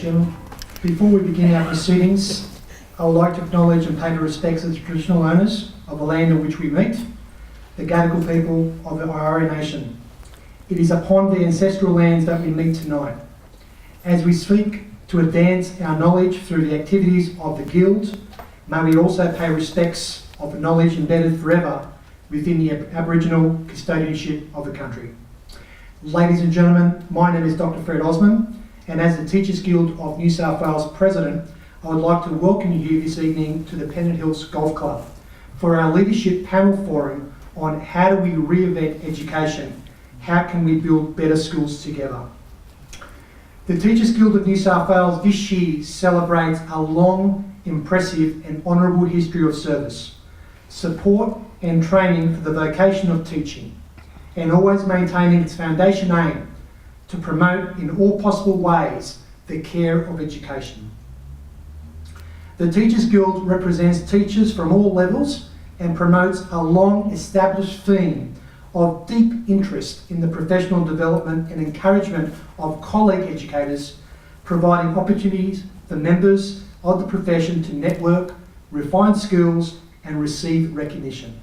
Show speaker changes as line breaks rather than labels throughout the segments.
Chairman. Before we begin our proceedings, I would like to acknowledge and pay the respects of the traditional owners of the land on which we meet, the Gadigal people of the Eora Nation. It is upon the ancestral lands that we meet tonight. As we seek to advance our knowledge through the activities of the Guild, may we also pay respects of the knowledge embedded forever within the Aboriginal custodianship of the country. Ladies and gentlemen, my name is Dr. Fred Osman, and as the Teachers Guild of New South Wales President, I would like to welcome you this evening to the Pennant Hills Golf Club for our leadership panel forum on how do we reinvent education, how can we build better schools together. The Teachers Guild of New South Wales this year celebrates a long, impressive and honourable history of service, support and training for the vocation of teaching, and always maintaining its foundation aim to promote in all possible ways the care of education. The Teachers Guild represents teachers from all levels and promotes a long established theme of deep interest in the professional development and encouragement of colleague educators, providing opportunities for members of the profession to network, refine skills and receive recognition.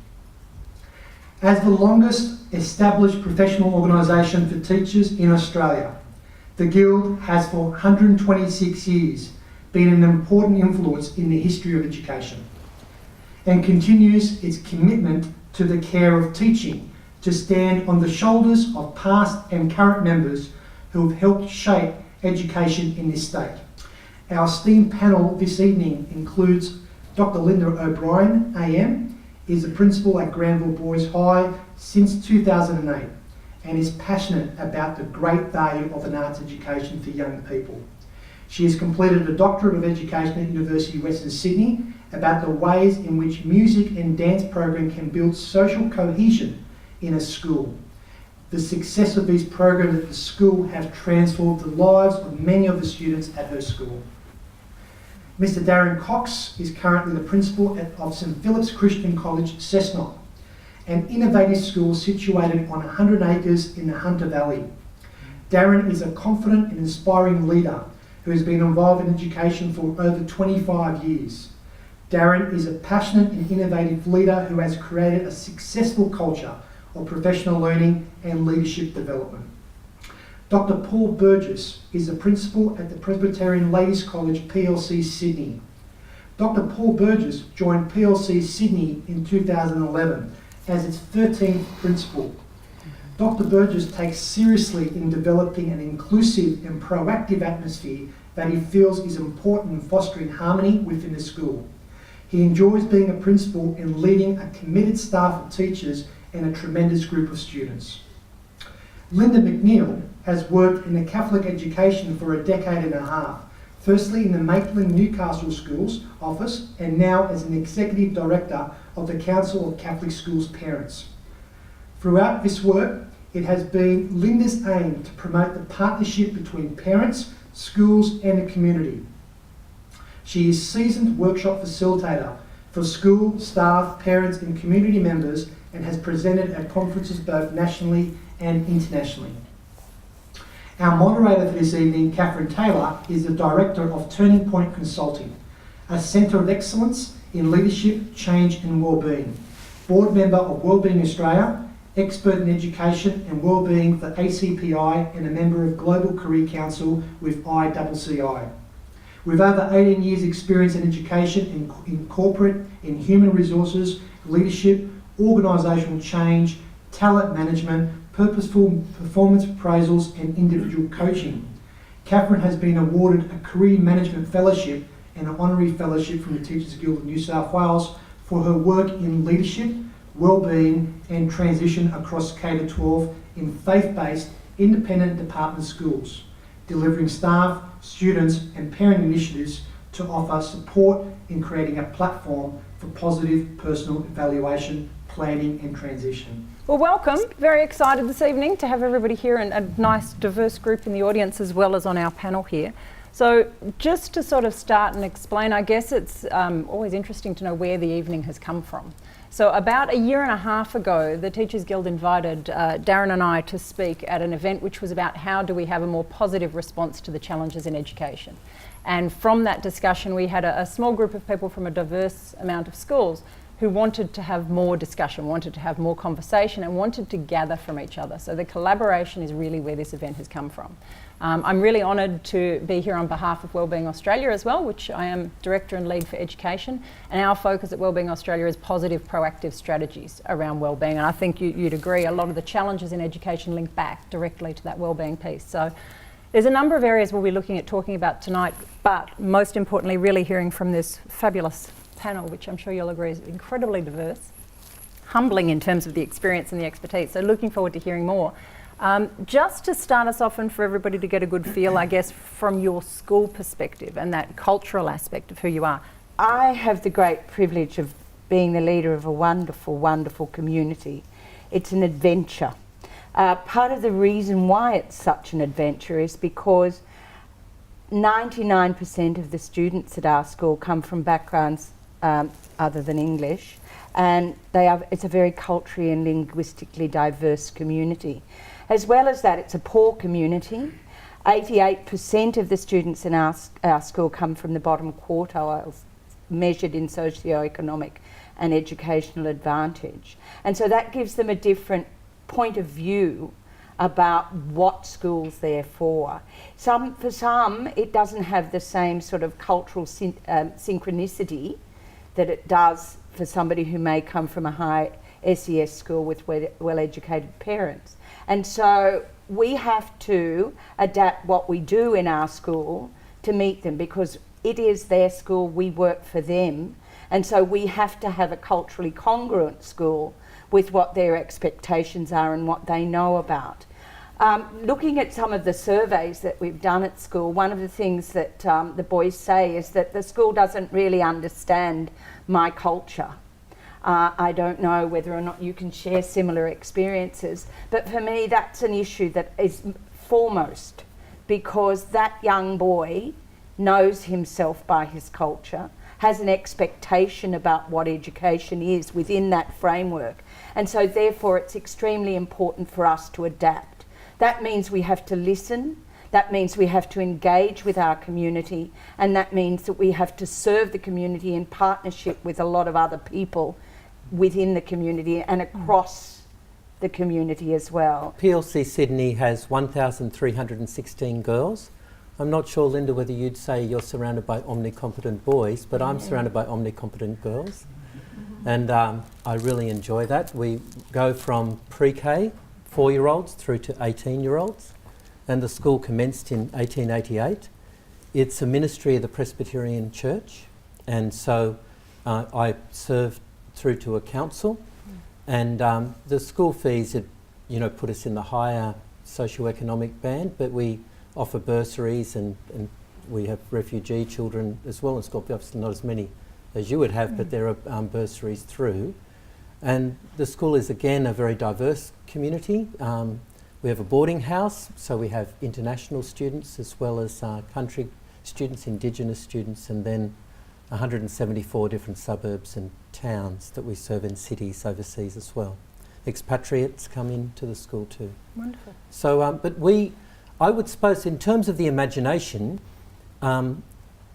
As the longest established professional organisation for teachers in Australia, the Guild has for 126 years been an important influence in the history of education and continues its commitment to the care of teaching to stand on the shoulders of past and current members who have helped shape education in this state. Our esteemed panel this evening includes Dr. Linda O'Brien, AM, is a principal at Granville Boys High since 2008 and is passionate about the great value of an arts education for young people. She has completed a Doctorate of Education at University of Western Sydney about the ways in which music and dance program can build social cohesion in a school. The success of these programs at the school have transformed the lives of many of the students at her school. Mr. Darren Cox is currently the principal of St Philip's Christian College, Cessnock, an innovative school situated on 100 acres in the Hunter Valley. Darren is a confident and inspiring leader who has been involved in education for over 25 years. Darren is a passionate and innovative leader who has created a successful culture of professional learning and leadership development. Dr. Paul Burgess is the principal at the Presbyterian Ladies College, PLC Sydney. Dr. Paul Burgess joined PLC Sydney in 2011 as its 13th principal. Dr. Burgess takes seriously in developing an inclusive and proactive atmosphere that he feels is important in fostering harmony within the school. He enjoys being a principal and leading a committed staff of teachers and a tremendous group of students. Linda McNeil has worked in the Catholic education for a decade and a half, firstly in the Maitland Newcastle Schools office and now as an Executive Director of the Council of Catholic Schools Parents. Throughout this work, it has been Linda's aim to promote the partnership between parents, schools and the community. She is a seasoned workshop facilitator for school, staff, parents and community members and has presented at conferences both nationally and internationally. Our moderator for this evening, Catherine Taylor, is the Director of Turning Point Consulting, a centre of excellence in leadership, change and wellbeing, board member of Wellbeing Australia, expert in education and wellbeing for ACPI and a member of Global Career Council with ICCI. With over 18 years experience in education in corporate, in human resources, leadership, organisational change, talent management, purposeful performance appraisals and individual coaching. Catherine has been awarded a Career Management Fellowship and an Honorary Fellowship from the Teachers Guild of New South Wales for her work in leadership, wellbeing and transition across K-12 in faith-based independent department schools, delivering staff, students and parent initiatives to offer support in creating a platform for positive personal evaluation, planning and transition.
Well, welcome. Very excited this evening to have everybody here and a nice diverse group in the audience as well as on our panel here. So just to sort of start and explain, I guess it's always interesting to know where the evening has come from. So about a year and a half ago, the Teachers Guild invited Darren and I to speak at an event which was about how do we have a more positive response to the challenges in education. And from that discussion, we had a small group of people from a diverse amount of schools who wanted to have more discussion, wanted to have more conversation, and wanted to gather from each other. So the collaboration is really where this event has come from. I'm really honoured to be here on behalf of Wellbeing Australia as well, which I am Director and Lead for Education. And our focus at Wellbeing Australia is positive, proactive strategies around wellbeing. And I think you'd agree a lot of the challenges in education link back directly to that wellbeing piece. So there's a number of areas we'll be looking at talking about tonight, but most importantly, really hearing from this fabulous panel, which I'm sure you'll agree is incredibly diverse, humbling in terms of the experience and the expertise. So looking forward to hearing more. Just to start us off and for everybody to get a good feel, I guess, from your school perspective and that cultural aspect of who you are.
I have the great privilege of being the leader of a wonderful, wonderful community. It's an adventure. Part of the reason why it's such an adventure is because 99% of the students at our school come from backgrounds other than English, and it's a very culturally and linguistically diverse community. As well as that, it's a poor community. 88% of the students in our school come from the bottom quartiles, measured in socioeconomic and educational advantage. And so that gives them a different point of view about what school's there for. For some, it doesn't have the same sort of cultural synchronicity that it does for somebody who may come from a high SES school with well-educated parents. And so we have to adapt what we do in our school to meet them, because it is their school, we work for them, and so we have to have a culturally congruent school with what their expectations are and what they know about. Looking at some of the surveys that we've done at school, one of the things that the boys say is that the school doesn't really understand my culture. I don't know whether or not you can share similar experiences, but for me that's an issue that is foremost, because that young boy knows himself by his culture, has an expectation about what education is within that framework, and so therefore it's extremely important for us to adapt. That means we have to listen, that means we have to engage with our community, and that means that we have to serve the community in partnership with a lot of other people within the community and across the community as well.
PLC Sydney has 1,316 girls. I'm not sure, Linda, whether you'd say you're surrounded by omnicompetent boys, but I'm surrounded by omnicompetent girls. And I really enjoy that. We go from pre-K, 4-year-olds, through to 18-year-olds. And the school commenced in 1888. It's a ministry of the Presbyterian Church. And so I served through to a council, and the school fees had, put us in the higher socioeconomic band, but we offer bursaries and we have refugee children as well in school. Obviously not as many as you would have, but there are bursaries through. And the school is again a very diverse community. We have a boarding house, so we have international students as well as country students, Indigenous students, and then 174 different suburbs and towns that we serve in cities overseas as well. Expatriates come into the school too.
Wonderful.
So, I would suppose in terms of the imagination,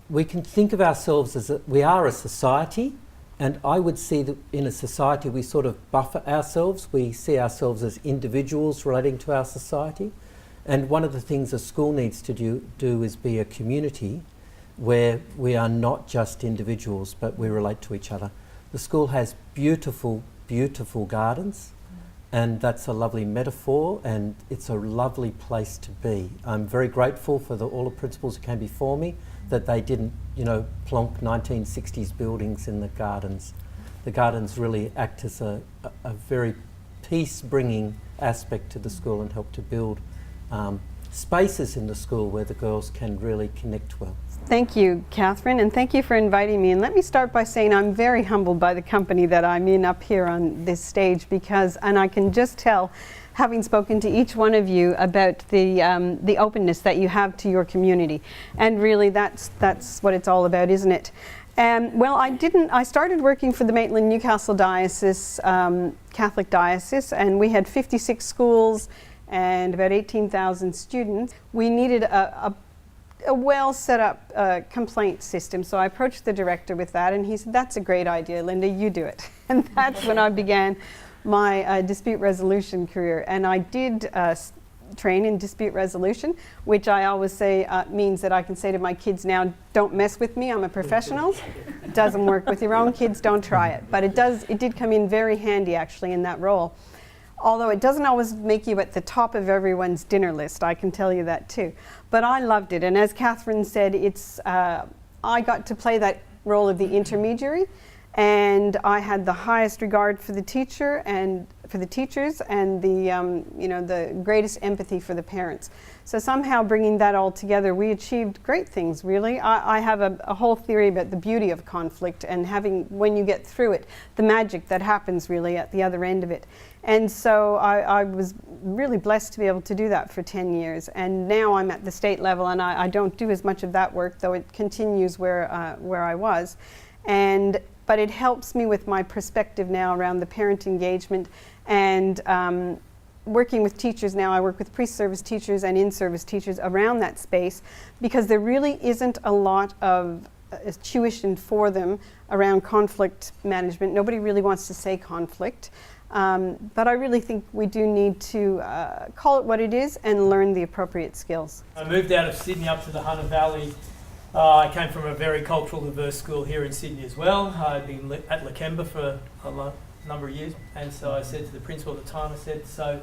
we can think of ourselves as we are a society, and I would see that in a society we sort of buffer ourselves. We see ourselves as individuals relating to our society, and one of the things a school needs to do is be a community where we are not just individuals, but we relate to each other. The school has beautiful, beautiful gardens, and that's a lovely metaphor, and it's a lovely place to be. I'm very grateful for all the principals who came before me, that they didn't, plonk 1960s buildings in the gardens. The gardens really act as a very peace-bringing aspect to the school and help to build spaces in the school where the girls can really connect well.
Thank you, Catherine, and thank you for inviting me. And let me start by saying I'm very humbled by the company that I'm in up here on this stage, and I can just tell, having spoken to each one of you, about the openness that you have to your community. And really that's what it's all about, isn't it? Well, I started working for the Maitland Newcastle Diocese, Catholic Diocese, and we had 56 schools and about 18,000 students. We needed a well set up complaint system, so I approached the director with that, and he said, "That's a great idea, Linda, you do it." And that's when I began my dispute resolution career. And I did train in dispute resolution, which I always say means that I can say to my kids now, don't mess with me, I'm a professional. It doesn't work with your own kids, don't try it. But it did come in very handy actually in that role. Although it doesn't always make you at the top of everyone's dinner list, I can tell you that too. But I loved it, and as Catherine said, I got to play that role of the intermediary, and I had the highest regard for the teacher and for the teachers, and the greatest empathy for the parents. So somehow bringing that all together, we achieved great things, really. I have a whole theory about the beauty of conflict and when you get through it, the magic that happens really at the other end of it. And so I was really blessed to be able to do that for 10 years. And now I'm at the state level, and I don't do as much of that work, though it continues where I was. But it helps me with my perspective now around the parent engagement and working with teachers now. I work with pre-service teachers and in-service teachers around that space, because there really isn't a lot of tuition for them around conflict management. Nobody really wants to say conflict. But I really think we do need to call it what it is and learn the appropriate skills.
I moved out of Sydney up to the Hunter Valley. I came from a very cultural diverse school here in Sydney as well. I'd been at Lakemba for a number of years, and so I said to the principal at the time, I said, "So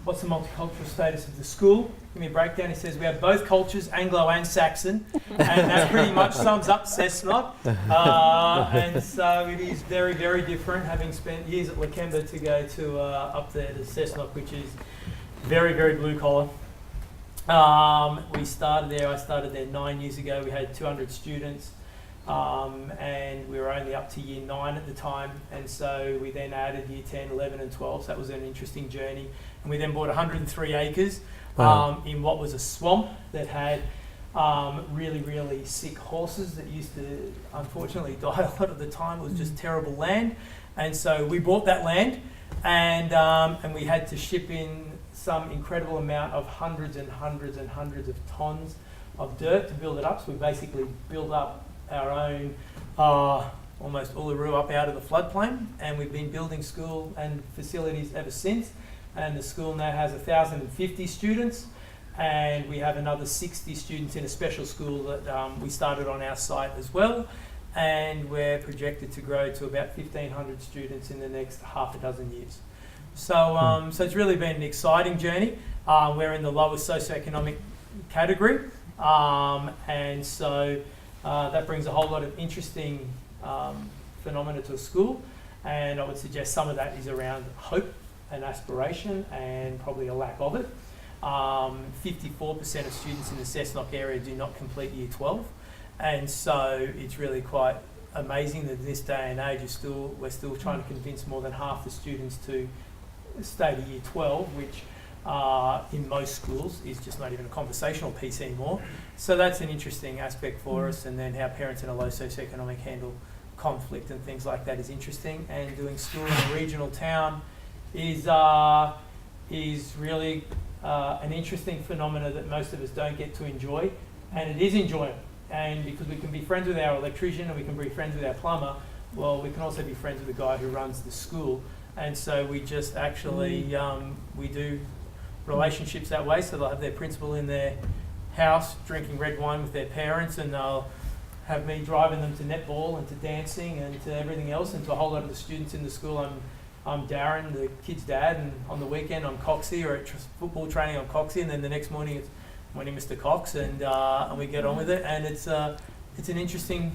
what's the multicultural status of the school? Give me a breakdown." He says, "We have both cultures, Anglo and Saxon," and that pretty much sums up Cessnock. And so it is very, very different, having spent years at Lakemba to go to up there to Cessnock, which is very, very blue collar. I started there 9 years ago. We had 200 students, and we were only up to year 9 at the time, and so we then added year 10, 11 and 12, so that was an interesting journey. And we then bought 103 acres in what was a swamp that had really, really sick horses that used to unfortunately die a lot of the time. It was just terrible land, and so we bought that land, and we had to ship in some incredible amount of hundreds and hundreds and hundreds of tons of dirt to build it up. So we basically built up our own almost Uluru up out of the floodplain, and we've been building school and facilities ever since. And the school now has 1,050 students, and we have another 60 students in a special school that we started on our site as well, and we're projected to grow to about 1,500 students in the next half a dozen years. So, so it's really been an exciting journey. We're in the lowest socioeconomic category, and so that brings a whole lot of interesting phenomena to a school, and I would suggest some of that is around hope and aspiration and probably a lack of it. 54% of students in the Cessnock area do not complete year 12, and so it's really quite amazing that in this day and age we're still trying to convince more than half the students to stay to year 12, which in most schools is just not even a conversational piece anymore. So that's an interesting aspect for us, and then how parents in a low socioeconomic handle conflict and things like that is interesting. And doing school in a regional town is really an interesting phenomena that most of us don't get to enjoy, and it is enjoyable. And because we can be friends with our electrician and we can be friends with our plumber, well, we can also be friends with the guy who runs the school. And so we just actually, we do relationships that way. So they'll have their principal in their house drinking red wine with their parents, and they'll have me driving them to netball and to dancing and to everything else, and to a whole lot of the students in the school. I'm Darren, the kid's dad, and on the weekend I'm Coxie, or at football training I'm Coxie, and then the next morning it's morning Mr. Cox, and we get on with it, and it's an interesting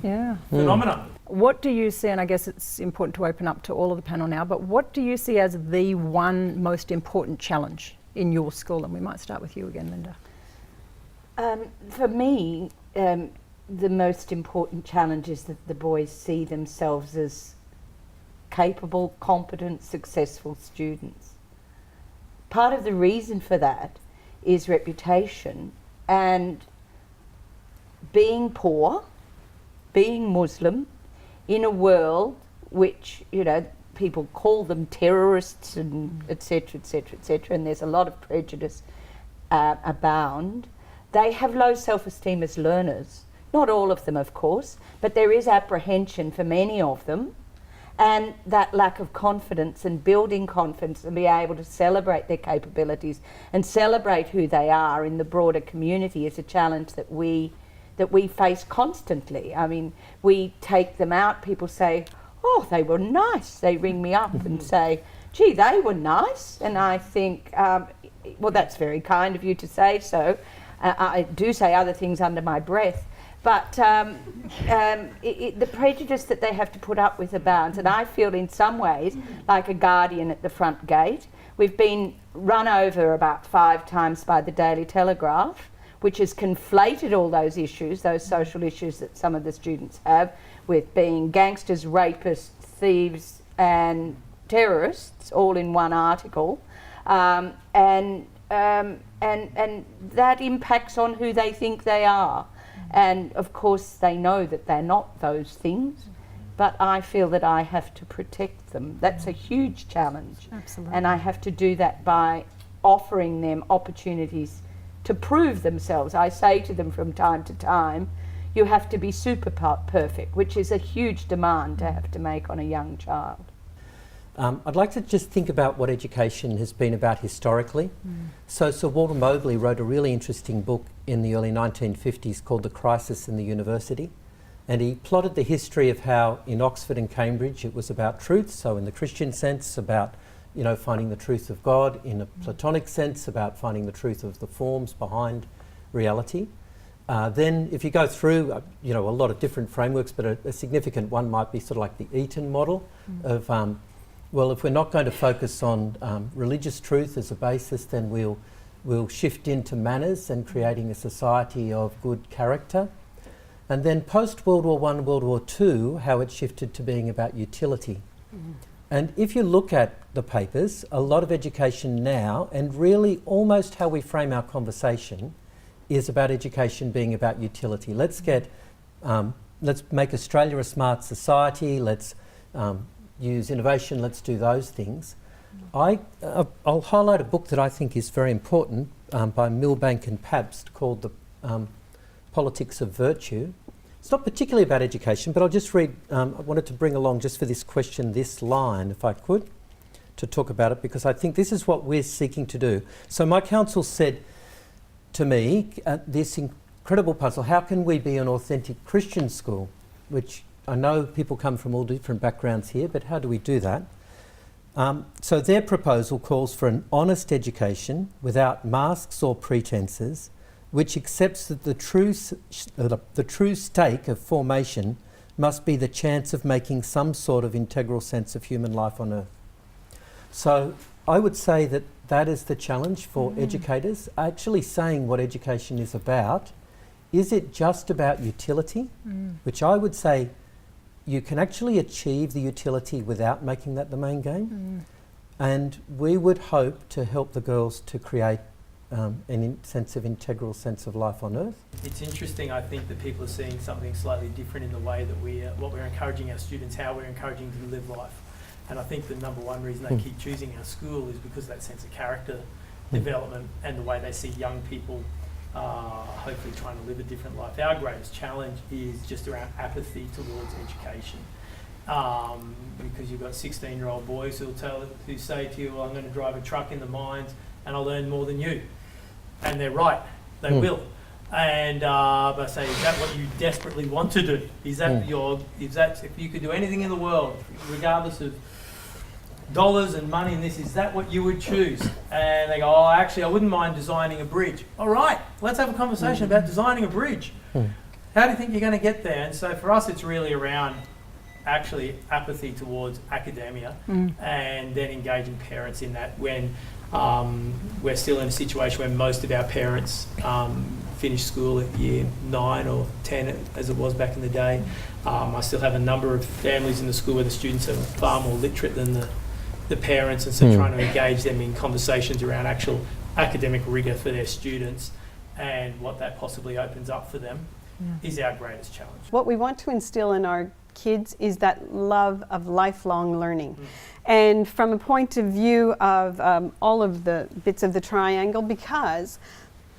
phenomenon.
What do you see, and I guess it's important to open up to all of the panel now, but what do you see as the one most important challenge in your school? And we might start with you again, Linda.
For me, the most important challenge is that the boys see themselves as capable, competent, successful students. Part of the reason for that is reputation, and being poor being Muslim in a world which, you know, people call them terrorists and etc., etc., etc., and there's a lot of prejudice abound. They have low self-esteem as learners. Not all of them, of course, but there is apprehension for many of them, and that lack of confidence and building confidence and be able to celebrate their capabilities and celebrate who they are in the broader community is a challenge that we face constantly. I mean, we take them out, people say, oh, they were nice. They ring me up and say, gee, they were nice. And I think, well, that's very kind of you to say so. I do say other things under my breath. But the prejudice that they have to put up with abounds. And I feel in some ways like a guardian at the front gate. We've been run over about 5 times by the Daily Telegraph, which has conflated all those issues, those social issues that some of the students have, with being gangsters, rapists, thieves and terrorists all in one article. And that impacts on who they think they are. And of course they know that they're not those things, but I feel that I have to protect them. That's a huge challenge.
Absolutely.
And I have to do that by offering them opportunities to prove themselves. I say to them from time to time, you have to be super perfect, which is a huge demand to have to make on a young child.
I'd like to just think about what education has been about historically. So Sir Walter Mowbray wrote a really interesting book in the early 1950s called The Crisis in the University. And he plotted the history of how in Oxford and Cambridge it was about truth, so in the Christian sense about, you know, finding the truth of God, in a Platonic sense about finding the truth of the forms behind reality. Then if you go through, you know, a lot of different frameworks, but a significant one might be sort of like the Eton model of, well, if we're not going to focus on religious truth as a basis, then we'll shift into manners and creating a society of good character. And then post-World War I, World War II, how it shifted to being about utility. And if you look at the papers, a lot of education now, and really almost how we frame our conversation, is about education being about utility. Let's make Australia a smart society, let's use innovation, let's do those things. I'll highlight a book that I think is very important by Milbank and Pabst called The Politics of Virtue. It's not particularly about education, but I'll just read, I wanted to bring along just for this question, this line, if I could, to talk about it, because I think this is what we're seeking to do. So my council said to me, this incredible puzzle, how can we be an authentic Christian school? Which I know people come from all different backgrounds here, but how do we do that? So their proposal calls for an honest education without masks or pretences, which accepts that the true stake of formation must be the chance of making some sort of integral sense of human life on earth. So I would say that that is the challenge for educators, actually saying what education is about. Is it just about utility? Which I would say you can actually achieve the utility without making that the main game. And we would hope to help the girls to create integral sense of life on earth.
It's interesting, I think, that people are seeing something slightly different in the way that what we're encouraging our students, how we're encouraging them to live life. And I think the number one reason they keep choosing our school is because of that sense of character development and the way they see young people hopefully trying to live a different life. Our greatest challenge is just around apathy towards education. Because you've got 16-year-old boys who say to you, well, I'm going to drive a truck in the mines and I'll earn more than you. And they're right, they will. And I say, is that what you desperately want to do? Is that if you could do anything in the world, regardless of dollars and money and this, is that what you would choose? And they go, oh, actually, I wouldn't mind designing a bridge. All right, let's have a conversation about designing a bridge. How do you think you're going to get there? And so for us, it's really around actually apathy towards academia and then engaging parents in that when we're still in a situation where most of our parents finish school at year 9 or 10 as it was back in the day. I still have a number of families in the school where the students are far more literate than the parents, and so trying to engage them in conversations around actual academic rigour for their students and what that possibly opens up for them. is our greatest challenge.
What we want to instill in our kids is that love of lifelong learning. And from a point of view of all of the bits of the triangle, because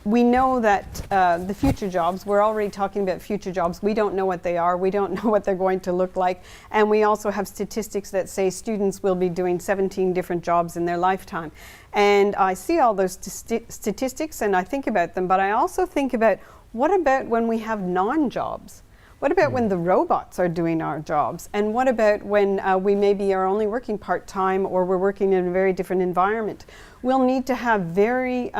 we know that the future jobs, we're already talking about future jobs, we don't know what they are, we don't know what they're going to look like, and we also have statistics that say students will be doing 17 different jobs in their lifetime. And I see all those statistics and I think about them, but I also think about, what about when we have non-jobs? What about when the robots are doing our jobs? And what about when we maybe are only working part-time or we're working in a very different environment? We'll need to have very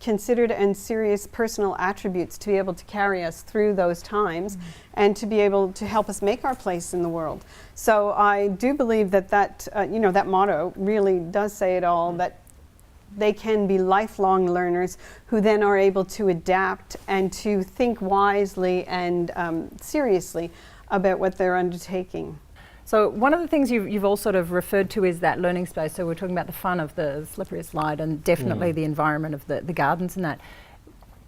considered and serious personal attributes to be able to carry us through those times and to be able to help us make our place in the world. So I do believe that that motto really does say it all, that they can be lifelong learners who then are able to adapt and to think wisely and seriously about what they're undertaking.
So one of the things you've all sort of referred to is that learning space. So we're talking about the fun of the slippery slide and definitely the environment of the gardens and that.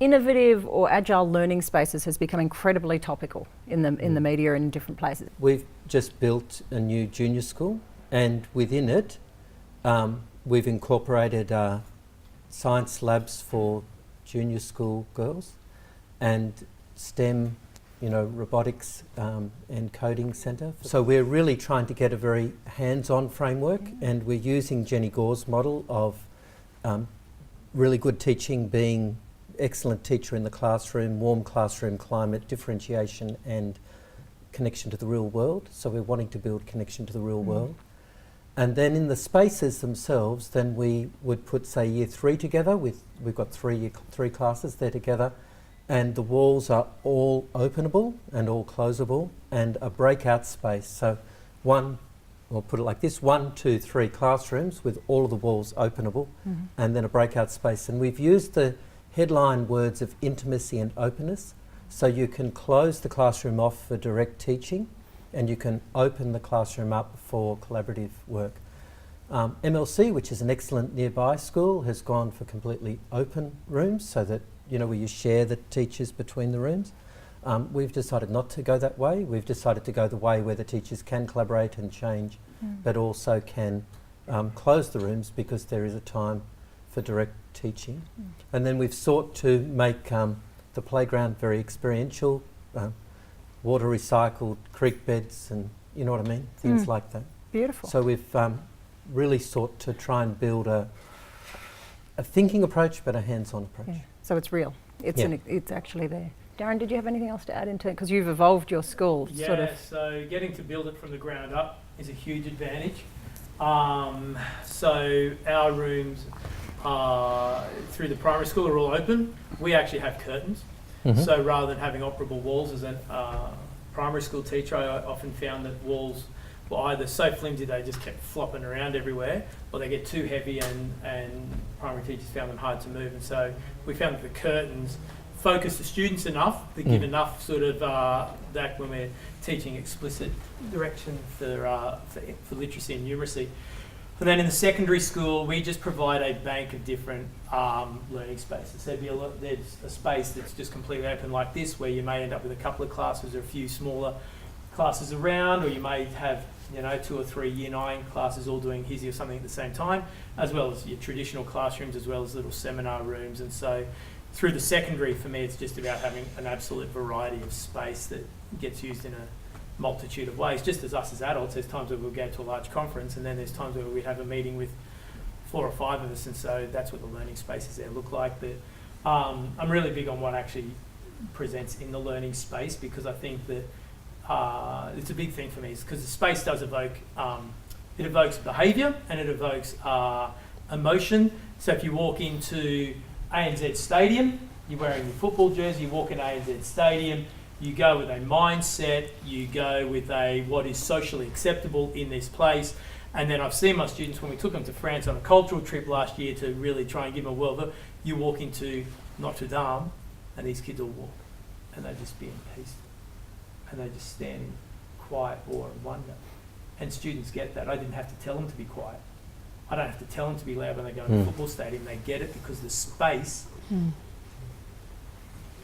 Innovative or agile learning spaces has become incredibly topical in the media and in different places.
We've just built a new junior school, and within it we've incorporated science labs for junior school girls and STEM, robotics and coding centre. So we're really trying to get a very hands-on framework, and we're using Jenny Gore's model of really good teaching being excellent teacher in the classroom, warm classroom climate, differentiation and connection to the real world. So we're wanting to build connection to the real world. And then in the spaces themselves, then we would put, say, year 3 together. We've got three classes there together, and the walls are all openable and all closable, and a breakout space. So we'll put it like this, 1, 2, 3 classrooms with all of the walls openable, and then a breakout space. And we've used the headline words of intimacy and openness, so you can close the classroom off for direct teaching, and you can open the classroom up for collaborative work. MLC, which is an excellent nearby school, has gone for completely open rooms so that, where you share the teachers between the rooms. We've decided not to go that way. We've decided to go the way where the teachers can collaborate and change, but also can close the rooms because there is a time for direct teaching. And then we've sought to make the playground very experiential, water recycled, creek beds, and you know what I mean? Things like that.
Beautiful.
So we've really sought to try and build a thinking approach, but a hands-on approach.
Yeah. So it's real. It's actually there. Darren, did you have anything else to add into it? Because you've evolved your school,
Yeah,
sort of.
so getting to build it from the ground up is a huge advantage. So our rooms through the primary school are all open. We actually have curtains. So rather than having operable walls, as a primary school teacher, I often found that walls were either so flimsy they just kept flopping around everywhere, or they get too heavy and primary teachers found them hard to move. And so we found that the curtains focus the students enough, that give enough sort of that when we're teaching explicit direction for literacy and numeracy. And then in the secondary school, we just provide a bank of different learning spaces. So there's a space that's just completely open like this, where you may end up with a couple of classes or a few smaller classes around, or you may have 2 or 3 Year 9 classes all doing HISI or something at the same time, as well as your traditional classrooms, as well as little seminar rooms. And so through the secondary, for me, it's just about having an absolute variety of space that gets used in a multitude of ways. Just as us as adults, there's times where we'll go to a large conference, and then there's times where we have a meeting with 4 or 5 of us, and so that's what the learning spaces there look like. But I'm really big on what actually presents in the learning space, because I think that it's a big thing for me, because the space does evoke, it evokes behaviour and it evokes emotion. So if you walk into ANZ Stadium, you're wearing your football jersey, you walk in ANZ Stadium, you go with a mindset, you go with what is socially acceptable in this place. And then I've seen my students, when we took them to France on a cultural trip last year to really try and give them a world, you walk into Notre Dame and these kids all walk and they just be in peace. And they just stand in quiet awe and wonder. And students get that. I didn't have to tell them to be quiet. I don't have to tell them to be loud when they go in a football stadium. They get it because the space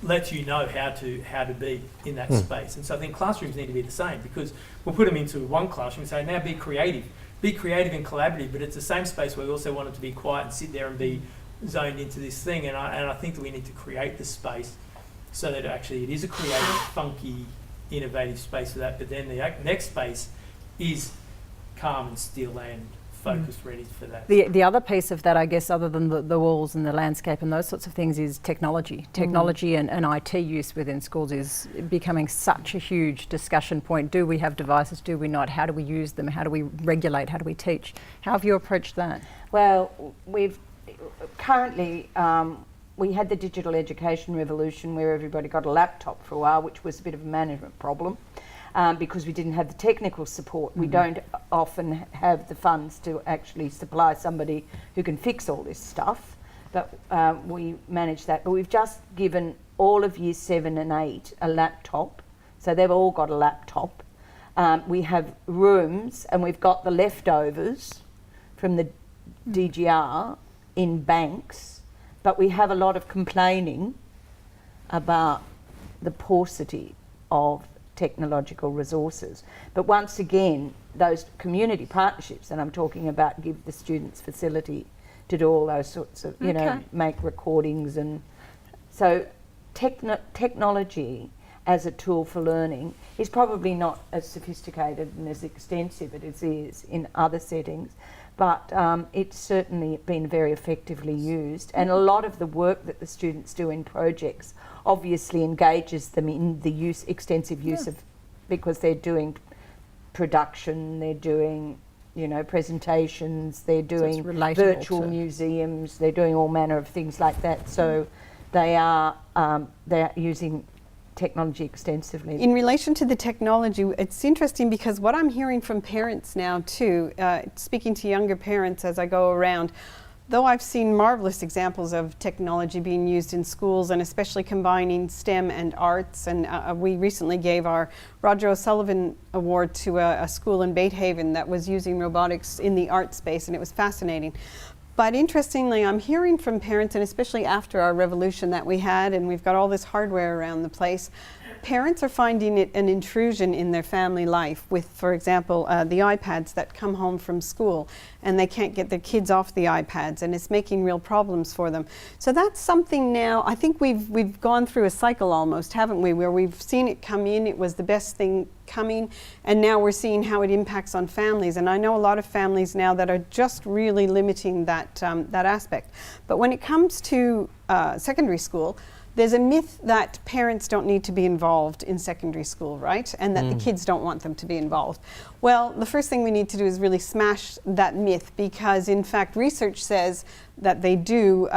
lets you know how to be in that space. And so I think classrooms need to be the same, because we'll put them into one classroom and say, now be creative and collaborative, but it's the same space where we also want them to be quiet and sit there and be zoned into this thing. And I think that we need to create the space so that actually it is a creative, funky, innovative space for that, but then the next space is calm and still and focused, ready for that.
The other piece of that, I guess, other than the walls and the landscape and those sorts of things, is technology. Technology and IT use within schools is becoming such a huge discussion point. Do we have devices? Do we not? How do we use them? How do we regulate? How do we teach? How have you approached that?
Well, we've currently, we had the digital education revolution where everybody got a laptop for a while, which was a bit of a management problem. Because we didn't have the technical support. We don't often have the funds to actually supply somebody who can fix all this stuff, but we manage that. But we've just given all of year 7 and 8 a laptop, so they've all got a laptop. We have rooms, and we've got the leftovers from the DGR in banks, but we have a lot of complaining about the paucity of technological resources. But once again, those community partnerships, and I'm talking about, give the students facility to do all those sorts of, you know, make recordings. And so technology as a tool for learning is probably not as sophisticated and as extensive as it is in other settings, but it's certainly been very effectively used. And a lot of the work that the students do in projects obviously engages them in the extensive use of, because they're doing production, they're doing, you know, presentations, they're doing virtual museums, they're doing all manner of things like that. So they're using technology extensively.
In relation to the technology, it's interesting because what I'm hearing from parents now too, speaking to younger parents as I go around, though I've seen marvelous examples of technology being used in schools, and especially combining STEM and arts, and we recently gave our Roger O'Sullivan Award to a school in Beethaven that was using robotics in the art space, and it was fascinating. But interestingly, I'm hearing from parents, and especially after our revolution that we had, and we've got all this hardware around the place, parents are finding it an intrusion in their family life with, for example, the iPads that come home from school and they can't get their kids off the iPads, and it's making real problems for them. So that's something now, I think we've gone through a cycle almost, haven't we, where we've seen it come in, it was the best thing coming, and now we're seeing how it impacts on families. And I know a lot of families now that are just really limiting that, that aspect. But when it comes to secondary school, there's a myth that parents don't need to be involved in secondary school, right? And that the kids don't want them to be involved. Well, the first thing we need to do is really smash that myth, because in fact research says that they do,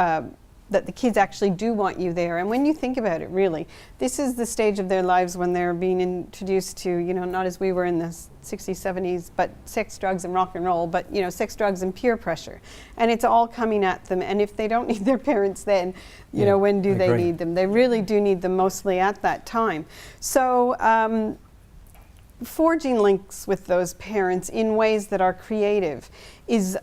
that the kids actually do want you there. And when you think about it, really, this is the stage of their lives when they're being introduced to, you know, not as we were in the 60s, 70s, but sex, drugs, and rock and roll, but, you know, sex, drugs, and peer pressure. And it's all coming at them. And if they don't need their parents then, you know, when do they need them? They really do need them mostly at that time. So forging links with those parents in ways that are creative is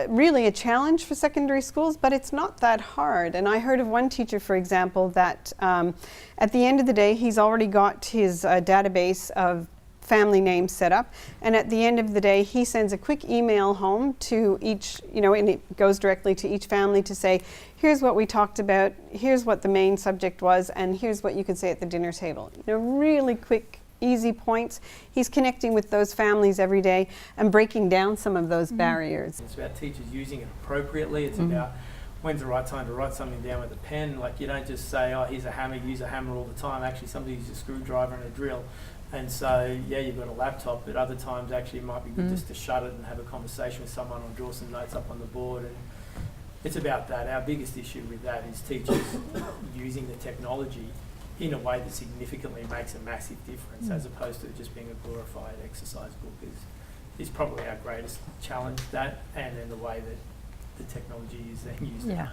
really a challenge for secondary schools, but it's not that hard. And I heard of one teacher, for example, that at the end of the day, he's already got his database of family names set up, and at the end of the day, he sends a quick email home to each, you know, and it goes directly to each family to say, here's what we talked about, here's what the main subject was, and here's what you can say at the dinner table. You know, really quick, easy points. He's connecting with those families every day and breaking down some of those barriers.
It's about teachers using it appropriately. It's about when's the right time to write something down with a pen. Like, you don't just say, oh, here's a hammer, use a hammer all the time. Actually, somebody uses a screwdriver and a drill. And so, yeah, you've got a laptop, but other times actually it might be good just to shut it and have a conversation with someone or draw some notes up on the board. And it's about that. Our biggest issue with that is teachers using the technology in a way that significantly makes a massive difference, as opposed to just being a glorified exercise book is probably our greatest challenge, that, and then the way that the technology is then used.
Yeah.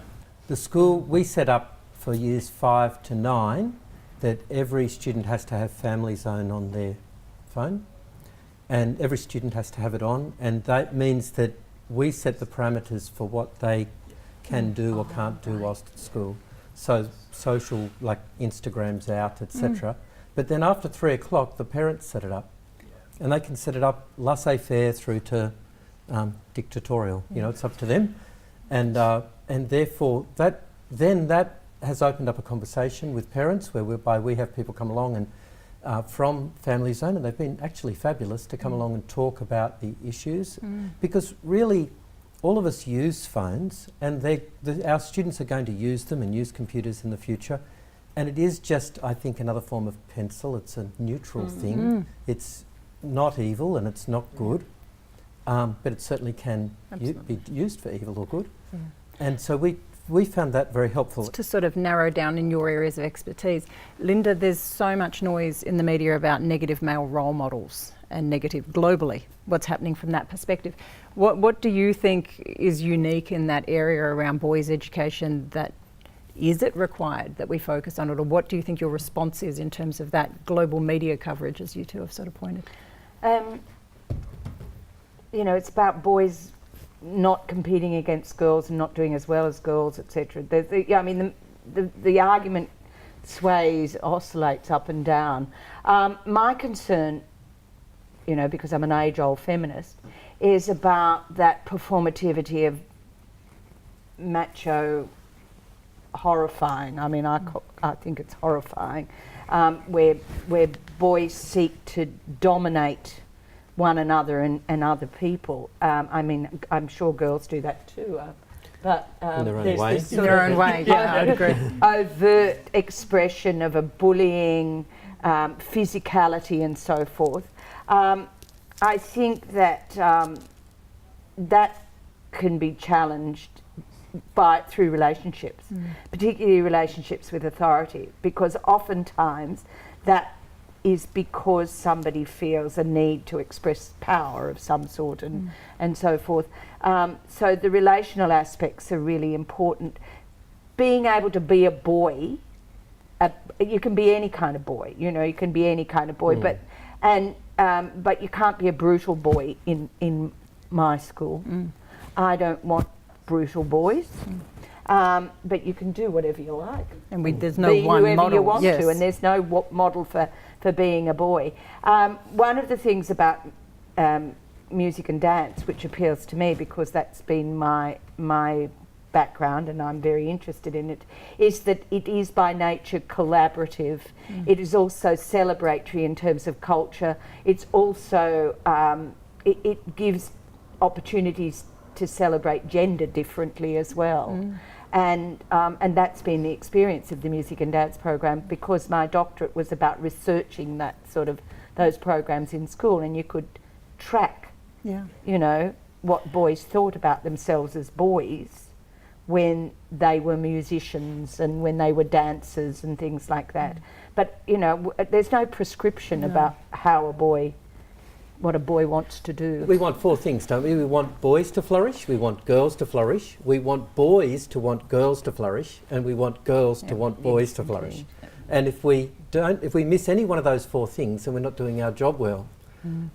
The school we set up for years 5 to 9 that every student has to have Family Zone on their phone, and every student has to have it on, and that means that we set the parameters for what they can do or can't do whilst at school. social, like Instagrams out, etc. But then after 3 o'clock, the parents set it up. And they can set it up laissez-faire through to dictatorial. You know, it's up to them. And therefore, that has opened up a conversation with parents whereby we have people come along and from Family Zone, and they've been actually fabulous to come along and talk about the issues. Because really, all of us use phones, and our students are going to use them and use computers in the future. And it is just, I think, another form of pencil. It's a neutral thing. It's not evil and it's not good, but it certainly can be used for evil or good. And so we found that very helpful.
To sort of narrow down in your areas of expertise, Linda, there's so much noise in the media about negative male role models and negative globally, what's happening from that perspective. What do you think is unique in that area around boys' education? That is it required that we focus on it, or what do you think your response is in terms of that global media coverage, as you two have sort of pointed?
You know, it's about boys not competing against girls and not doing as well as girls, etc. I mean, the argument sways, oscillates up and down. My concern, you know, because I'm an age-old feminist, is about that performativity of macho horrifying. I mean, I think it's horrifying, where boys seek to dominate one another and other people. I mean, I'm sure girls do that too, but
in their own
there's
way.
this
In
sort
their
of
own way, yeah, I'd agree.
overt expression of a bullying, physicality, and so forth. I think that that can be challenged through relationships, particularly relationships with authority, because oftentimes that is because somebody feels a need to express power of some sort and so forth. So the relational aspects are really important. Being able to be a boy, you can be any kind of boy, you know, you can be any kind of boy, but you can't be a brutal boy in my school. I don't want brutal boys, but you can do whatever you like.
And there's no
Be
one
whoever
model.
you want
Yes.
to, and there's no model for being a boy. One of the things about music and dance, which appeals to me because that's been my background and I'm very interested in it, is that it is by nature collaborative. It is also celebratory in terms of culture. It's also, it gives opportunities to celebrate gender differently as well. And that's been the experience of the music and dance program, because my doctorate was about researching that sort of those programs in school, and you could track, you know, what boys thought about themselves as boys when they were musicians and when they were dancers and things like that. But you know, there's no prescription about what a boy wants to do.
We want four things, don't we? We want boys to flourish, we want girls to flourish, we want boys to want girls to flourish, and we want girls to want boys to flourish. And if we miss any one of those four things, then we're not doing our job well.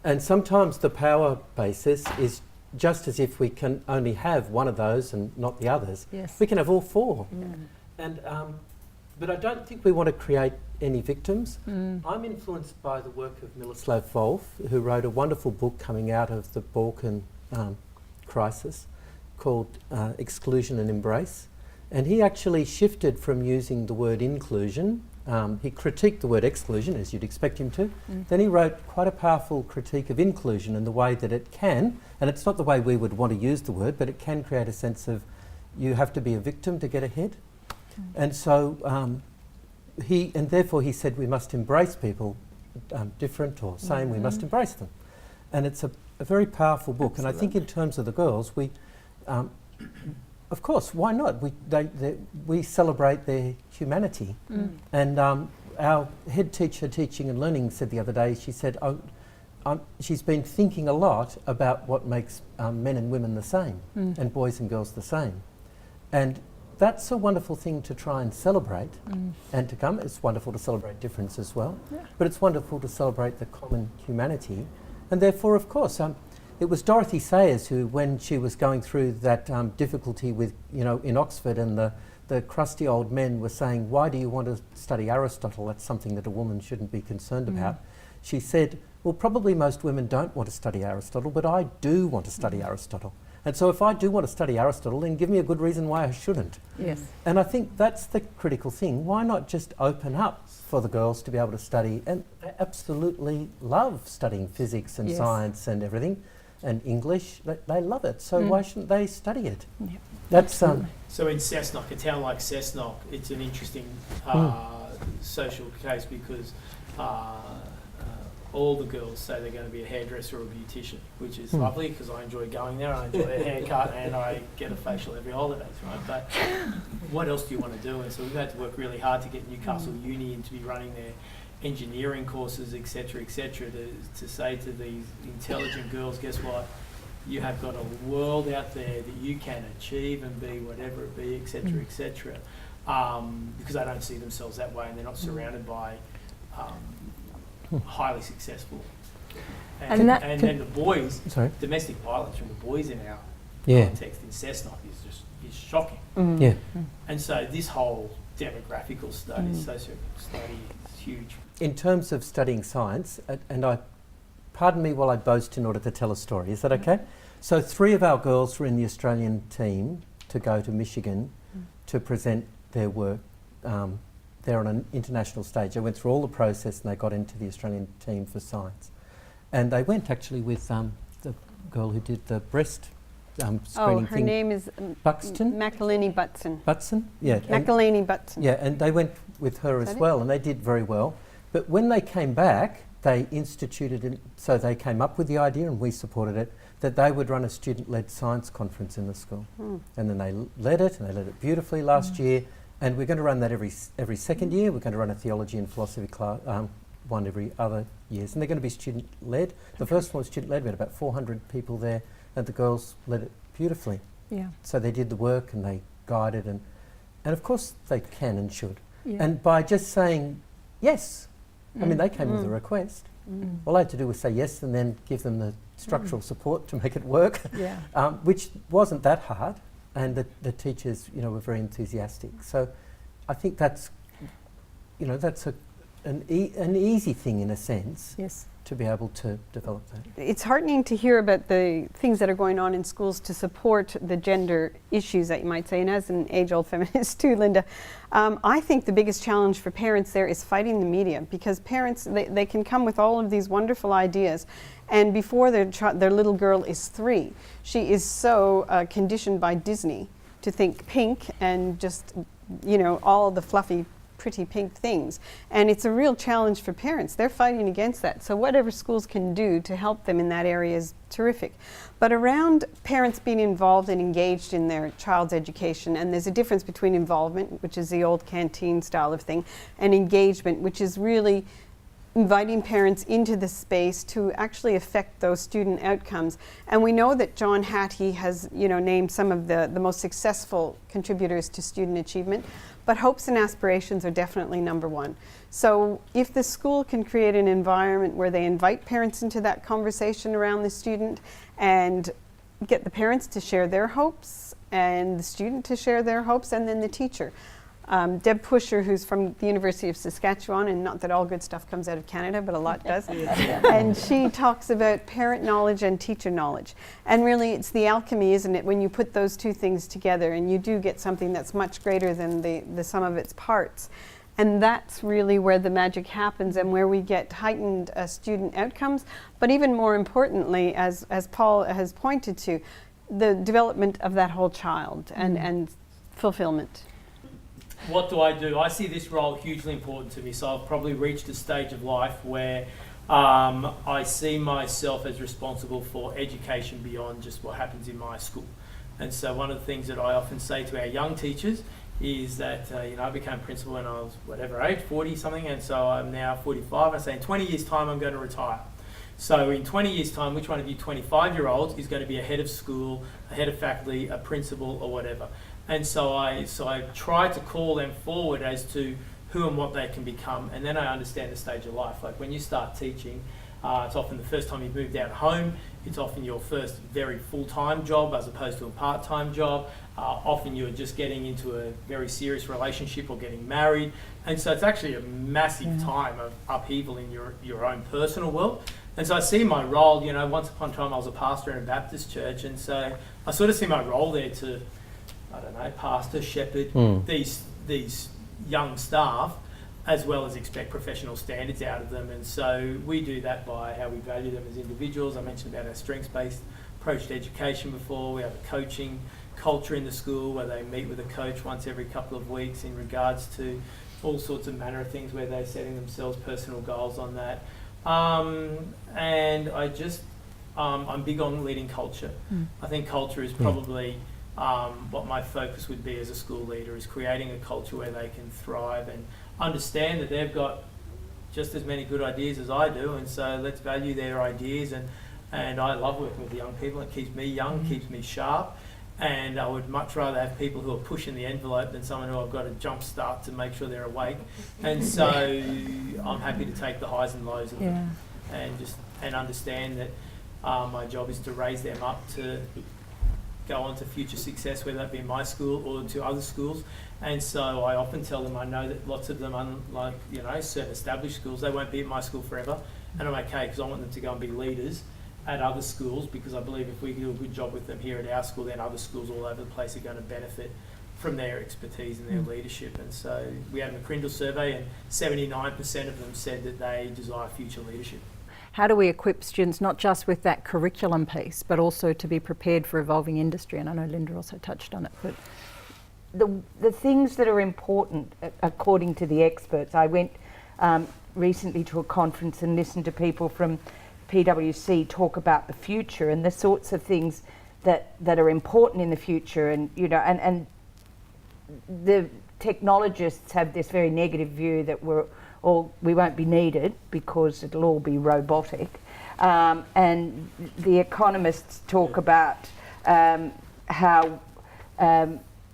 And sometimes the power basis is just as if we can only have one of those and not the others.
Yes.
We can have all four. And but I don't think we want to create any victims. I'm influenced by the work of Miloslav Volf, who wrote a wonderful book coming out of the Balkan crisis called Exclusion and Embrace. And he actually shifted from using the word inclusion. He critiqued the word exclusion, as you'd expect him to. Then he wrote quite a powerful critique of inclusion and the way that it can, and it's not the way we would want to use the word, but it can create a sense of you have to be a victim to get ahead. And so therefore he said we must embrace people different or same, we must embrace them. And it's a very powerful book.
Absolutely.
And I think in terms of the girls, we, of course, why not? We celebrate their humanity. And our head teacher teaching and learning said the other day, she said, she's been thinking a lot about what makes men and women the same and boys and girls the same. And that's a wonderful thing to try and celebrate and to come. It's wonderful to celebrate difference as well, but it's wonderful to celebrate the common humanity. And therefore, of course, it was Dorothy Sayers who, when she was going through that difficulty with, you know, in Oxford and the the crusty old men were saying, why do you want to study Aristotle? That's something that a woman shouldn't be concerned about. She said, well, probably most women don't want to study Aristotle, but I do want to study Aristotle. And so if I do want to study Aristotle, then give me a good reason why I shouldn't.
Yes.
And I think that's the critical thing. Why not just open up for the girls to be able to study? And they absolutely love studying physics and
Yes.
science and everything, and English. They love it. So why shouldn't they study it?
Yep.
That's
So in Cessnock, a town like Cessnock, it's an interesting social case because all the girls say they're going to be a hairdresser or a beautician, which is lovely because I enjoy going there. I enjoy a haircut and I get a facial every holidays, right? But what else do you want to do? And so we've had to work really hard to get Newcastle Uni in to be running their engineering courses, etc., to say to these intelligent girls, guess what? You have got a world out there that you can achieve and be whatever it be, etc., because they don't see themselves that way and they're not surrounded by highly successful.
And that
And
can-
then the boys,
sorry.
domestic violence from the boys in our
Yeah.
context in Cessnock is shocking.
Yeah.
And so this whole demographical study, social study is huge.
In terms of studying science, and I, pardon me while I boast in order to tell a story, is that okay? So 3 of our girls were in the Australian team to go to Michigan to present their work. They're on an international stage. They went through all the process and they got into the Australian team for science. And they went actually with the girl who did the breast screening
Oh, her
thing.
name is
Buxton?
Makalini Butson.
Butson? Yeah. and-
Makalini Butson.
Yeah, and they went with her
Is
as
that it?
well, and they did very well. But when they came back, they instituted it, so they came up with the idea, and we supported it, that they would run a student-led science conference in the school. And then they led it, and they led it beautifully last year, and we're going to run that every second year. We're going to run a theology and philosophy class, one every other years, and they're going to be student-led. The first one was student-led. We had about 400 people there, and the girls led it beautifully.
Yeah.
So they did the work, and they guided, and of course they can and should.
Yeah.
And by just saying yes, I mean, they came with a request. All I had to do was say yes and then give them the structural support to make it work,
Yeah.
which wasn't that hard. And the teachers, were very enthusiastic. So I think that's, that's an easy thing in a sense
Yes.
to be able to develop that.
It's heartening to hear about the things that are going on in schools to support the gender issues that you might say, and as an age-old feminist too, Linda, I think the biggest challenge for parents there is fighting the media, because parents, they can come with all of these wonderful ideas, and before their little girl is 3, she is so conditioned by Disney to think pink and just, all the fluffy pretty pink things. And it's a real challenge for parents. They're fighting against that. So whatever schools can do to help them in that area is terrific. But around parents being involved and engaged in their child's education, and there's a difference between involvement, which is the old canteen style of thing, and engagement, which is really inviting parents into the space to actually affect those student outcomes. And we know that John Hattie has, named some of the most successful contributors to student achievement, but hopes and aspirations are definitely number 1. So if the school can create an environment where they invite parents into that conversation around the student and get the parents to share their hopes and the student to share their hopes, and then the teacher. Deb Pusher, who's from the University of Saskatchewan, and not that all good stuff comes out of Canada, but a lot does, and she talks about parent knowledge and teacher knowledge. And really it's the alchemy, isn't it, when you put those two things together and you do get something that's much greater than the sum of its parts. And that's really where the magic happens and where we get heightened student outcomes, but even more importantly, as Paul has pointed to, the development of that whole child and fulfillment.
What do? I see this role hugely important to me. So I've probably reached a stage of life where I see myself as responsible for education beyond just what happens in my school. And so one of the things that I often say to our young teachers is that, I became principal when I was, age, 40 something, and so I'm now 45. I say in 20 years' time I'm going to retire. So in 20 years' time, which one of you 25-year-olds is going to be a head of school, a head of faculty, a principal, or whatever? And so I try to call them forward as to who and what they can become, and then I understand the stage of life. Like when you start teaching, It's often the first time you've moved out of home. It's often your first very full-time job as opposed to a part-time job. Often you're just getting into a very serious relationship or getting married. And so it's actually a massive time of upheaval in your own personal world. And so I see my role, you know, once upon a time I was a pastor in a Baptist church, and so I sort of see my role there to, I don't know, pastor, shepherd these young staff, as well as expect professional standards out of them. And so we do that by how we value them as individuals. I mentioned about our strengths-based approach to education before. We have a coaching culture in the school where they meet with a coach once every couple of weeks in regards to all sorts of manner of things where they're setting themselves personal goals on that. And I just, I'm big on leading culture. I think culture is probably what my focus would be as a school leader, is creating a culture where they can thrive and understand that they've got just as many good ideas as I do, and so let's value their ideas. And I love working with young people. It keeps me young, keeps me sharp, and I would much rather have people who are pushing the envelope than someone who I've got to jump start to make sure they're awake. And so I'm happy to take the highs and lows of them, and understand that my job is to raise them up to go on to future success, whether that be in my school or to other schools. And so I often tell them, I know that lots of them, unlike, you know, certain established schools, they won't be at my school forever, and I'm okay, because I want them to go and be leaders at other schools, because I believe if we do a good job with them here at our school, then other schools all over the place are going to benefit from their expertise and their leadership. And so we had a McCrindle survey, and 79% of them said that they desire future leadership.
How do we equip students not just with that curriculum piece, but also to be prepared for evolving industry? And I know Linda also touched on it. But
the things that are important, according to the experts, I went recently to a conference and listened to people from PwC talk about the future and the sorts of things that are important in the future. And, you know, and the technologists have this very negative view that we won't be needed because it'll all be robotic. And the economists talk about how,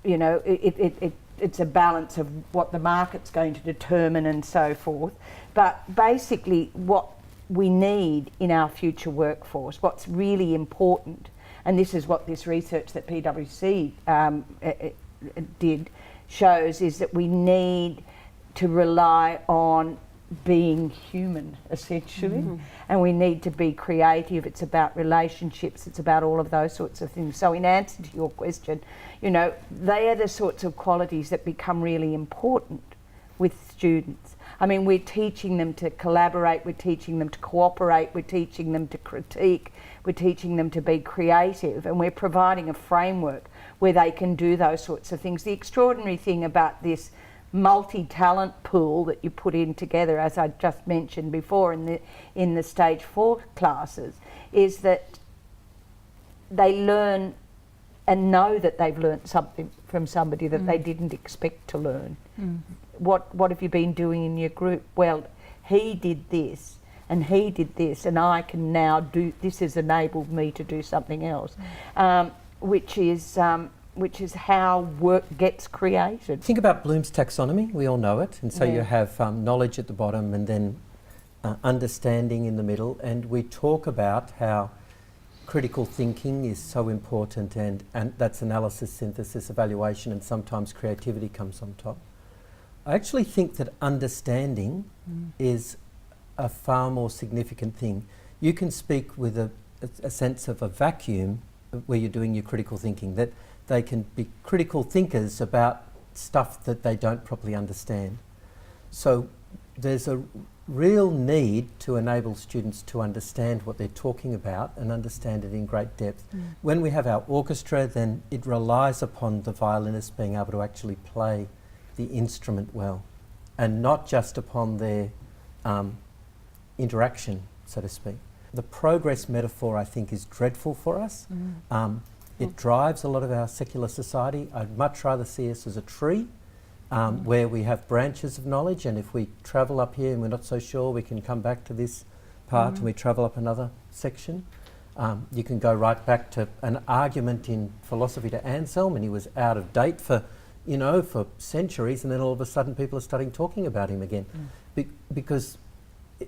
you know, it's a balance of what the market's going to determine and so forth. But basically what we need in our future workforce, what's really important, and this is what this research that PwC did shows, is that we need to rely on being human, essentially, and we need to be creative. It's about relationships, it's about all of those sorts of things. So in answer to your question, you know, they are the sorts of qualities that become really important with students. I mean, we're teaching them to collaborate, we're teaching them to cooperate, we're teaching them to critique, we're teaching them to be creative, and we're providing a framework where they can do those sorts of things. The extraordinary thing about this multi-talent pool that you put in together, as I just mentioned before in the stage 4 classes, is that they learn and know that they've learnt something from somebody that they didn't expect to learn. What have you been doing in your group? Well, he did this and he did this, and I can now do this. Has enabled me to do something else, which is how work gets created.
Think about Bloom's taxonomy, we all know it, and so you have knowledge at the bottom and then understanding in the middle, and we talk about how critical thinking is so important, and that's analysis, synthesis, evaluation, and sometimes creativity comes on top. I actually think that understanding is a far more significant thing. You can speak with a sense of a vacuum where you're doing your critical thinking, that they can be critical thinkers about stuff that they don't properly understand. So there's a real need to enable students to understand what they're talking about and understand it in great depth. When we have our orchestra, then it relies upon the violinist being able to actually play the instrument well, and not just upon their interaction, so to speak. The progress metaphor, I think, is dreadful for us. It drives a lot of our secular society. I'd much rather see us as a tree where we have branches of knowledge, and if we travel up here and we're not so sure, we can come back to this part and we travel up another section. You can go right back to an argument in philosophy to Anselm, and he was out of date for centuries, and then all of a sudden people are starting talking about him again. Because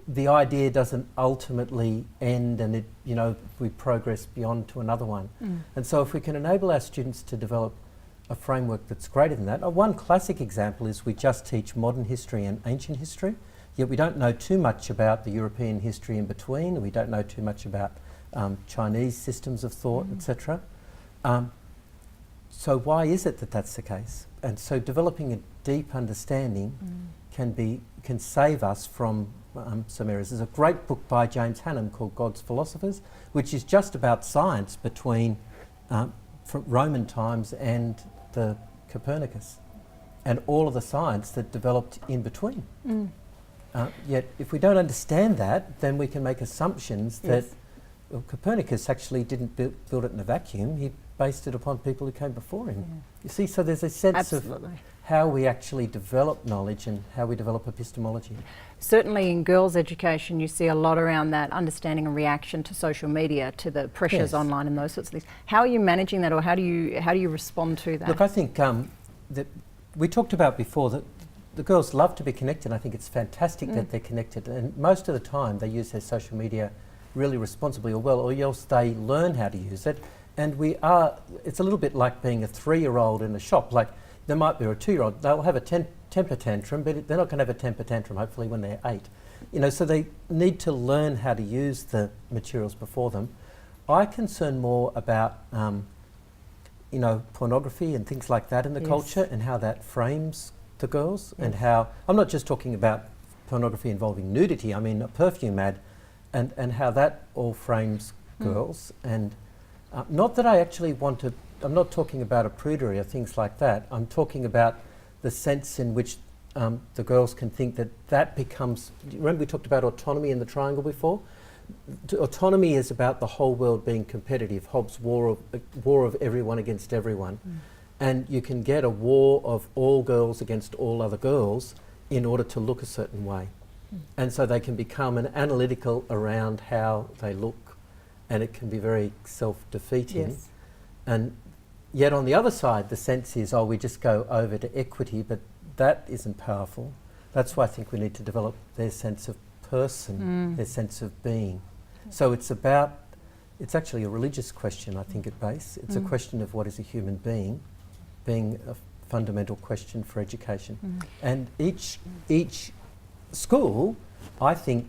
the idea doesn't ultimately end, and we progress beyond to another one. And so if we can enable our students to develop a framework that's greater than that. One classic example is we just teach modern history and ancient history, yet we don't know too much about the European history in between, and we don't know too much about Chinese systems of thought, etc. So why is it that that's the case? And so developing a deep understanding can save us from some errors. There's a great book by James Hannam called God's Philosophers, which is just about science between from Roman times and the Copernicus, and all of the science that developed in between. Yet if we don't understand that, then we can make assumptions that Copernicus actually didn't build it in a vacuum. He based it upon people who came before him. You see, so there's a sense of how we actually develop knowledge and how we develop epistemology.
Certainly in girls' education, you see a lot around that understanding and reaction to social media, to the pressures online and those sorts of things. How are you managing that, or how do you respond to that?
Look, I think that we talked about before that the girls love to be connected. I think it's fantastic that they're connected, and most of the time they use their social media really responsibly or well, or else they learn how to use it. And it's a little bit like being a 3-year-old in a shop. Like, there might be a 2-year-old, they'll have a temper tantrum, but they're not going to have a temper tantrum, hopefully, when they're 8. So they need to learn how to use the materials before them. I concern more about, pornography and things like that in the culture, and how that frames the girls, and how, I'm not just talking about pornography involving nudity, I mean a perfume ad, and how that all frames girls. And not that I actually I'm not talking about a prudery or things like that. I'm talking about the sense in which the girls can think that becomes, remember we talked about autonomy in the triangle before? Autonomy is about the whole world being competitive, Hobbes' war of everyone against everyone. And you can get a war of all girls against all other girls in order to look a certain way. And so they can become analytical around how they look, and it can be very self-defeating. And yet on the other side, the sense is, we just go over to equity, but that isn't powerful. That's why I think we need to develop their sense of person, their sense of being. So it's actually a religious question, I think, at base. It's a question of what is a human being a fundamental question for education. And each school, I think,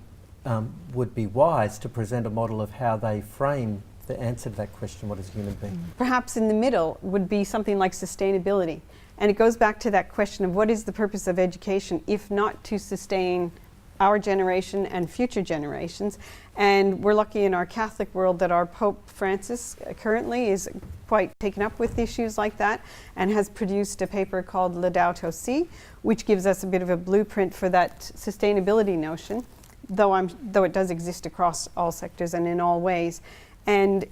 would be wise to present a model of how they frame the answer to that question, what is a human being?
Perhaps in the middle would be something like sustainability. And it goes back to that question of what is the purpose of education, if not to sustain our generation and future generations. And we're lucky in our Catholic world that our Pope Francis currently is quite taken up with issues like that, and has produced a paper called Laudato Si, which gives us a bit of a blueprint for that sustainability notion, though it does exist across all sectors and in all ways. And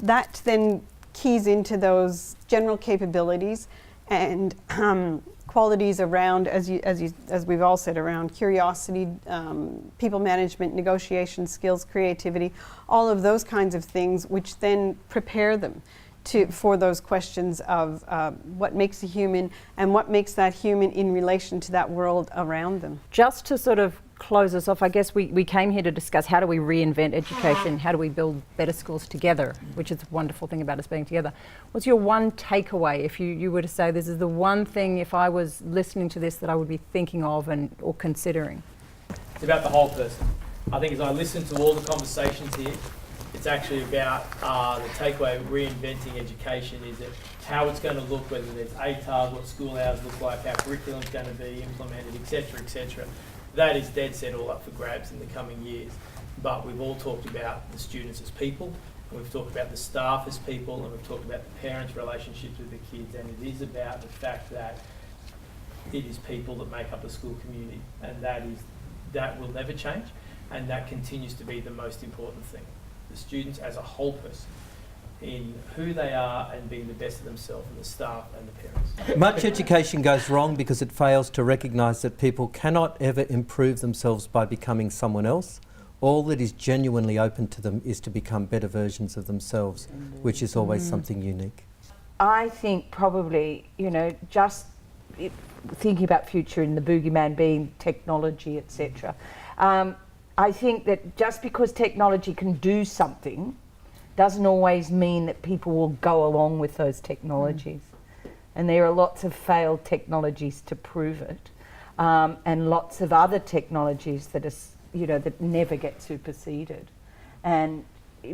that then keys into those general capabilities and qualities around, as we've all said, around curiosity, people management, negotiation skills, creativity, all of those kinds of things, which then prepare them for those questions of what makes a human and what makes that human in relation to that world around them.
Just to sort of close us off, I guess we came here to discuss how do we reinvent education, how do we build better schools together, which is a wonderful thing about us being together. What's your one takeaway if you were to say this is the one thing, if I was listening to this, that I would be thinking of or considering?
It's about the whole person. I think as I listen to all the conversations here, it's actually about the takeaway of reinventing education is that how it's going to look, whether there's ATARs, what school hours look like, how curriculum's going to be implemented, etc., etc. That is dead set all up for grabs in the coming years. But we've all talked about the students as people, and we've talked about the staff as people, and we've talked about the parents' relationships with the kids, and it is about the fact that it is people that make up the school community, and that will never change, and that continues to be the most important thing. The students as a whole person, in who they are and being the best of themselves, and the staff and the parents.
Much education goes wrong because it fails to recognise that people cannot ever improve themselves by becoming someone else. All that is genuinely open to them is to become better versions of themselves, which is always something unique.
I think probably, just thinking about future and the boogeyman being technology, etc. I think that just because technology can do something doesn't always mean that people will go along with those technologies. And there are lots of failed technologies to prove it, and lots of other technologies that are, that never get superseded. And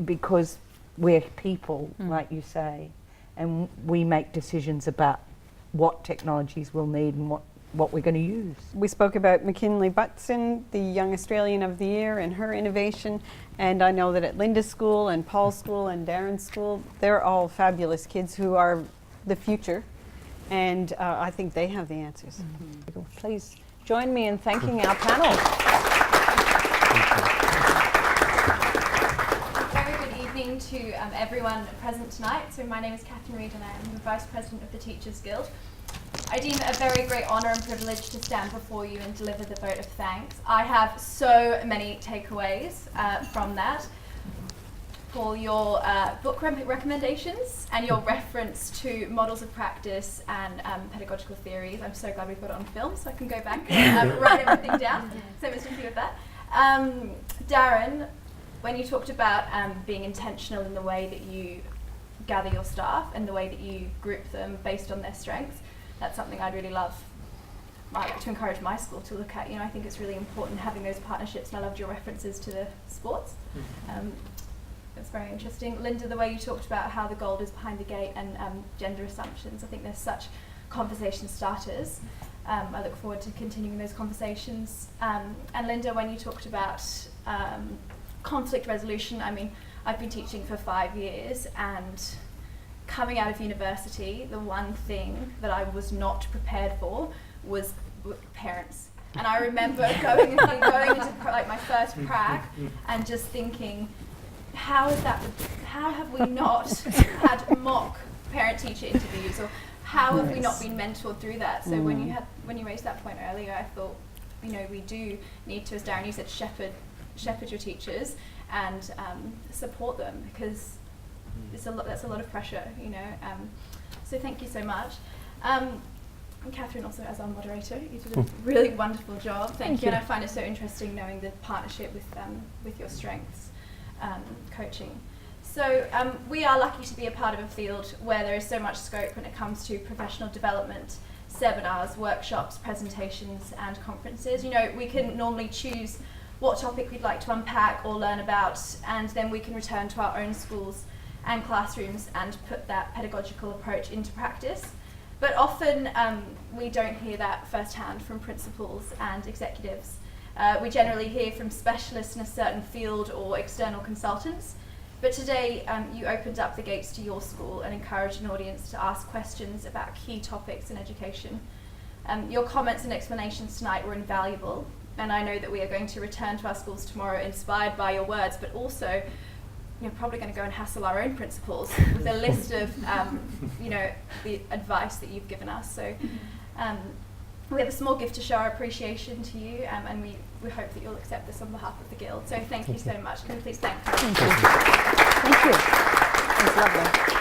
because we're people, like you say, and we make decisions about what technologies we'll need and what we're going to use.
We spoke about McKinley Butson, the Young Australian of the Year, and her innovation. And I know that at Linda's school and Paul's school and Darren's school, they're all fabulous kids who are the future. And I think they have the answers.
Please join me in thanking our panel.
Very good evening to everyone present tonight. So my name is Catherine Reid and I am the Vice President of the Teachers Guild. I deem it a very great honour and privilege to stand before you and deliver the vote of thanks. I have so many takeaways from that. For your book recommendations and your reference to models of practice and pedagogical theories. I'm so glad we've got it on film so I can go back and write everything down. So much to do with that. Darren, when you talked about being intentional in the way that you gather your staff and the way that you group them based on their strengths, that's something I'd really love to encourage my school to look at. I think it's really important having those partnerships, and I loved your references to the sports. It's very interesting. Linda, the way you talked about how the gold is behind the gate and gender assumptions, I think there's such conversation starters. I look forward to continuing those conversations. And Linda, when you talked about conflict resolution, I've been teaching for 5 years, and coming out of university, the one thing that I was not prepared for was parents. And I remember going into my first prac and just thinking, how have we not had mock parent-teacher interviews, or how have we not been mentored through that? So when you raised that point earlier, I thought, we do need to, as Darren, you said, shepherd your teachers and support them, because that's a lot of pressure, So thank you so much. And Catherine, also as our moderator, you did a really wonderful job. Thank you. And I find it so interesting knowing the partnership with your strengths. Coaching. So we are lucky to be a part of a field where there is so much scope when it comes to professional development, seminars, workshops, presentations and conferences. We can normally choose what topic we'd like to unpack or learn about, and then we can return to our own schools and classrooms and put that pedagogical approach into practice. But often we don't hear that firsthand from principals and executives. We generally hear from specialists in a certain field or external consultants, but today you opened up the gates to your school and encouraged an audience to ask questions about key topics in education. Your comments and explanations tonight were invaluable, and I know that we are going to return to our schools tomorrow inspired by your words, but also you're probably going to go and hassle our own principals with a list of the advice that you've given us. So we have a small gift to show our appreciation to you, and we hope that you'll accept this on behalf of the Guild. So thank you so much. Can you please thank her?
Thank you.
It was lovely.